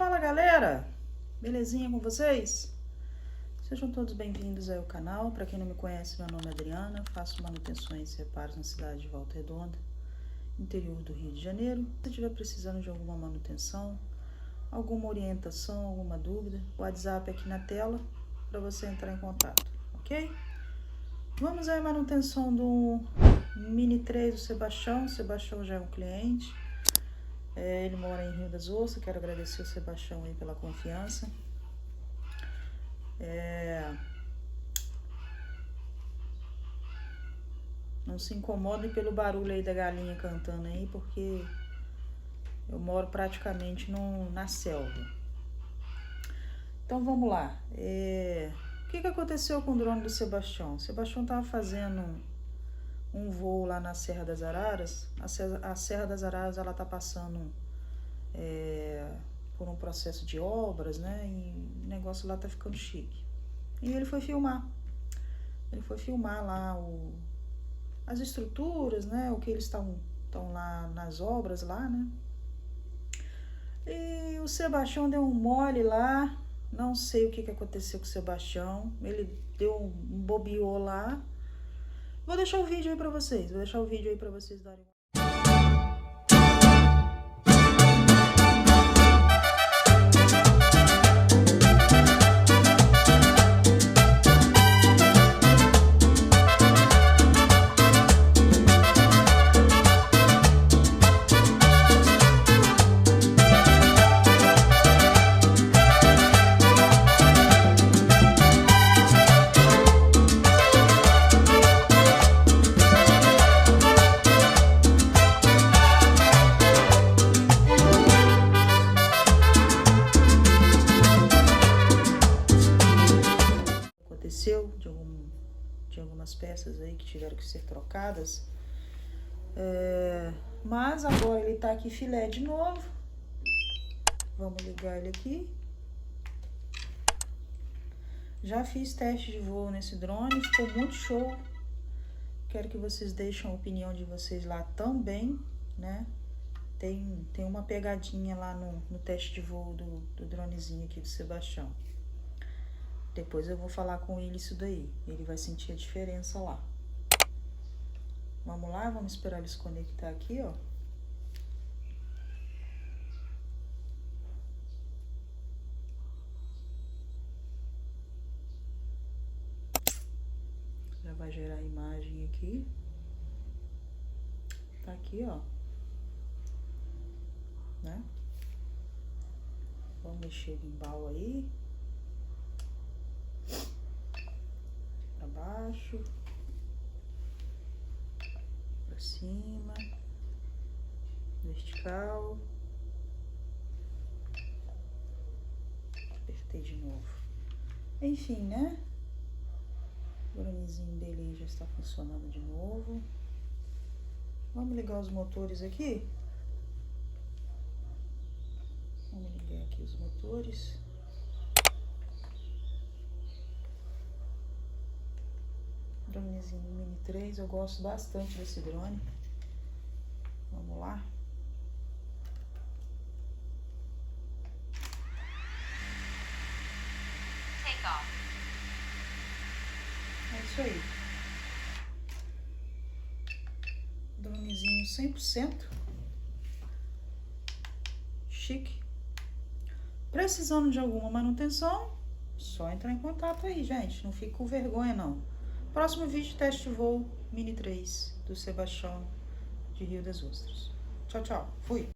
Fala galera, belezinha com vocês? Sejam todos bem-vindos aí ao canal. Para quem não me conhece, meu nome é Adriana, faço manutenções e reparos na cidade de Volta Redonda, interior do Rio de Janeiro. Se estiver precisando de alguma manutenção, alguma orientação, alguma dúvida, o WhatsApp aqui na tela para você entrar em contato, ok? Vamos aí à manutenção do Mini 3 do Sebastião. O Sebastião já é um cliente. Ele mora em Rio das Ostras. Quero agradecer o Sebastião aí pela confiança. Não se incomodem pelo barulho aí da galinha cantando aí, porque eu moro praticamente na selva. Então vamos lá. O que aconteceu com o drone do Sebastião? O Sebastião estava fazendo um voo lá na Serra das Araras. A Serra das Araras, ela tá passando por um processo de obras, né? E o negócio lá tá ficando chique. E ele foi filmar. Ele foi filmar lá as estruturas, né? O que eles estão lá nas obras lá, né? E o Sebastião deu um mole lá. Não sei o que aconteceu com o Sebastião. Ele deu um bobeou lá. Vou deixar o vídeo aí pra vocês. Darem. De algumas peças aí que tiveram que ser trocadas, mas agora ele tá aqui filé de novo. Vamos ligar ele aqui. Já fiz teste de voo nesse drone, ficou muito show. Quero que vocês deixem a opinião de vocês lá também, né? Tem uma pegadinha lá no teste de voo do dronezinho aqui do Sebastião. Depois eu vou falar com ele isso daí. Ele vai sentir a diferença lá. Vamos lá, vamos esperar ele se conectar aqui, ó. Já vai gerar a imagem aqui. Tá aqui, ó. Né? Vamos mexer o gimbal aí. Para baixo, para cima, vertical, apertei de novo. Enfim, né? O dronezinho dele já está funcionando de novo. Vamos ligar os motores aqui. Vamos ligar aqui os motores. Dronezinho Mini 3, eu gosto bastante desse drone. Vamos lá. Take off. É isso aí. Dronezinho 100%. Chique. Precisando de alguma manutenção, só entrar em contato aí, gente. Não fique com vergonha, não. Próximo vídeo, teste de voo Mini 3 do Sebastião de Rio das Ostras. Tchau, tchau. Fui.